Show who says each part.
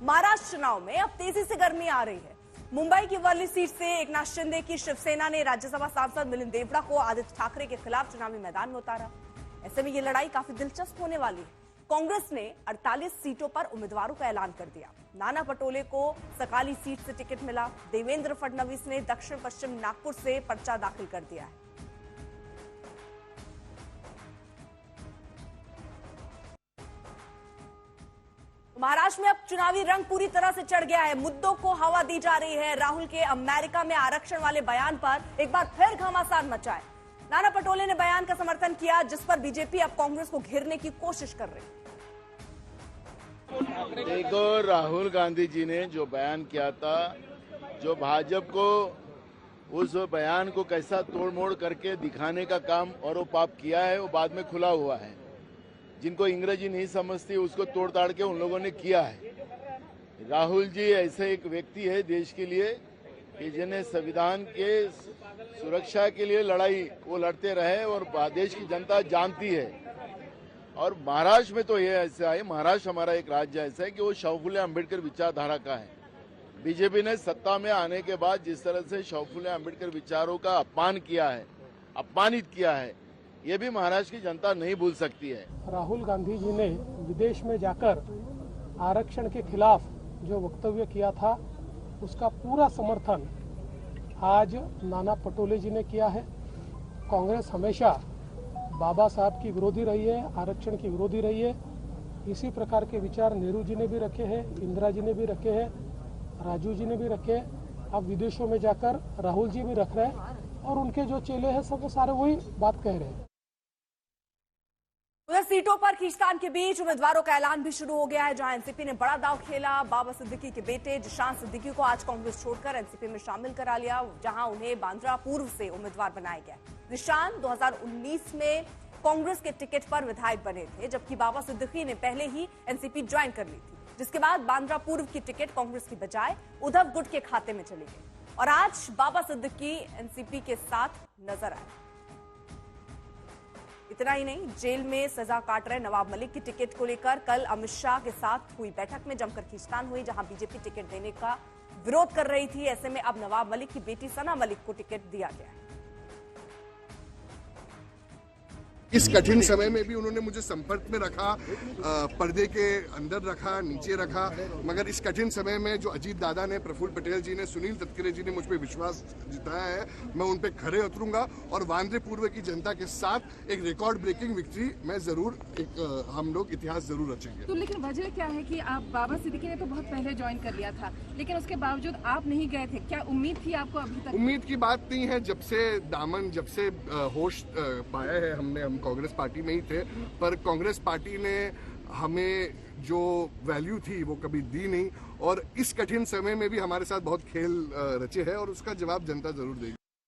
Speaker 1: महाराष्ट्र चुनाव में अब तेजी से गर्मी आ रही है। मुंबई की वर्ली सीट से एकनाथ शिंदे की शिवसेना ने राज्यसभा सांसद मिलिंद देवड़ा को आदित्य ठाकरे के खिलाफ चुनावी मैदान में उतारा। ऐसे में ये लड़ाई काफी दिलचस्प होने वाली है। कांग्रेस ने 48 सीटों पर उम्मीदवारों का ऐलान कर दिया। नाना पटोले को सकाली सीट से टिकट मिला। देवेंद्र फडणवीस ने दक्षिण पश्चिम नागपुर से पर्चा दाखिल कर दिया है। महाराष्ट्र में अब चुनावी रंग पूरी तरह से चढ़ गया है। मुद्दों को हवा दी जा रही है। राहुल के अमेरिका में आरक्षण वाले बयान पर एक बार फिर घमासान मचा है। नाना पटोले ने बयान का समर्थन किया, जिस पर बीजेपी अब कांग्रेस को घेरने की कोशिश कर रही है।
Speaker 2: देखो, राहुल गांधी जी ने जो बयान किया था, जो भाजपा को उस बयान को कैसा तोड़ मोड़ करके दिखाने का काम और वो पाप किया है, वो बाद में खुला हुआ है। जिनको अंग्रेजी नहीं समझती उसको तोड़ ताड़ के उन लोगों ने किया है। राहुल जी ऐसे एक व्यक्ति है देश के लिए कि जिन्हें संविधान के सुरक्षा के लिए लड़ाई वो लड़ते रहे और देश की जनता जानती है। और महाराष्ट्र में तो ये ऐसा है, महाराष्ट्र हमारा एक राज्य ऐसा है कि वो शाहू फुले अम्बेडकर विचारधारा का है। बीजेपी ने सत्ता में आने के बाद जिस तरह से शाहू फुले अम्बेडकर विचारों का अपमान किया है, अपमानित किया है, ये भी महाराष्ट्र की जनता नहीं भूल सकती है।
Speaker 3: राहुल गांधी जी ने विदेश में जाकर आरक्षण के खिलाफ जो वक्तव्य किया था, उसका पूरा समर्थन आज नाना पटोले जी ने किया है। कांग्रेस हमेशा बाबा साहब की विरोधी रही है, आरक्षण की विरोधी रही है। इसी प्रकार के विचार नेहरू जी ने भी रखे हैं, इंदिरा जी ने भी रखे हैं, राजू जी ने भी रखे। अब विदेशों में जाकर राहुल जी भी रख रहे हैं और उनके जो चेले हैं सब सारे वही बात कह रहे हैं।
Speaker 1: उधर सीटों पर खींचतान के बीच उम्मीदवारों का ऐलान भी शुरू हो गया है, जहां एनसीपी ने बड़ा दांव खेला। बाबा सिद्दीकी के बेटे जिशान सिद्दीकी को आज कांग्रेस छोड़कर एनसीपी में शामिल करा लिया, जहां उन्हें बांद्रा पूर्व से उम्मीदवार बनाया गया। जिशान 2019 में कांग्रेस के टिकट पर विधायक बने थे, जबकि बाबा सिद्दीकी ने पहले ही एनसीपी ज्वाइन कर ली थी, जिसके बाद बांद्रा पूर्व की टिकट कांग्रेस की बजाय उद्धव गुट के खाते में चली गई और आज बाबा सिद्दीकी एनसीपी के साथ नजर आए। इतना ही नहीं, जेल में सजा काट रहे नवाब मलिक की टिकट को लेकर कल अमित शाह के साथ हुई बैठक में जमकर खींचतान हुई, जहां बीजेपी टिकट देने का विरोध कर रही थी। ऐसे में अब नवाब मलिक की बेटी सना मलिक को टिकट दिया गया है।
Speaker 4: इस कठिन समय में भी उन्होंने मुझे संपर्क में रखा, पर्दे के अंदर रखा, नीचे रखा। मगर इस कठिन समय में जो अजीत दादा ने, प्रफुल्ल पटेल जी ने, सुनील तटकरे जी ने मुझ पर विश्वास जताया है, मैं उन पर खरे उतरूंगा और बांद्रा पूर्व की जनता के साथ एक रिकॉर्ड ब्रेकिंग विक्ट्री मैं जरूर हम लोग इतिहास जरूर रचेंगे।
Speaker 5: तो लेकिन वजह क्या है कि आप बाबा सिद्दीकी ने तो बहुत पहले ज्वाइन कर लिया था, लेकिन उसके बावजूद आप नहीं गए थे? क्या उम्मीद थी आपको अभी तक?
Speaker 4: उम्मीद की बात नहीं है। जब से होश पाया है, हम कांग्रेस पार्टी में ही थे, पर कांग्रेस पार्टी ने हमें जो वैल्यू थी वो कभी दी नहीं और इस कठिन समय में भी हमारे साथ बहुत खेल रचे हैं और उसका जवाब जनता जरूर देगी।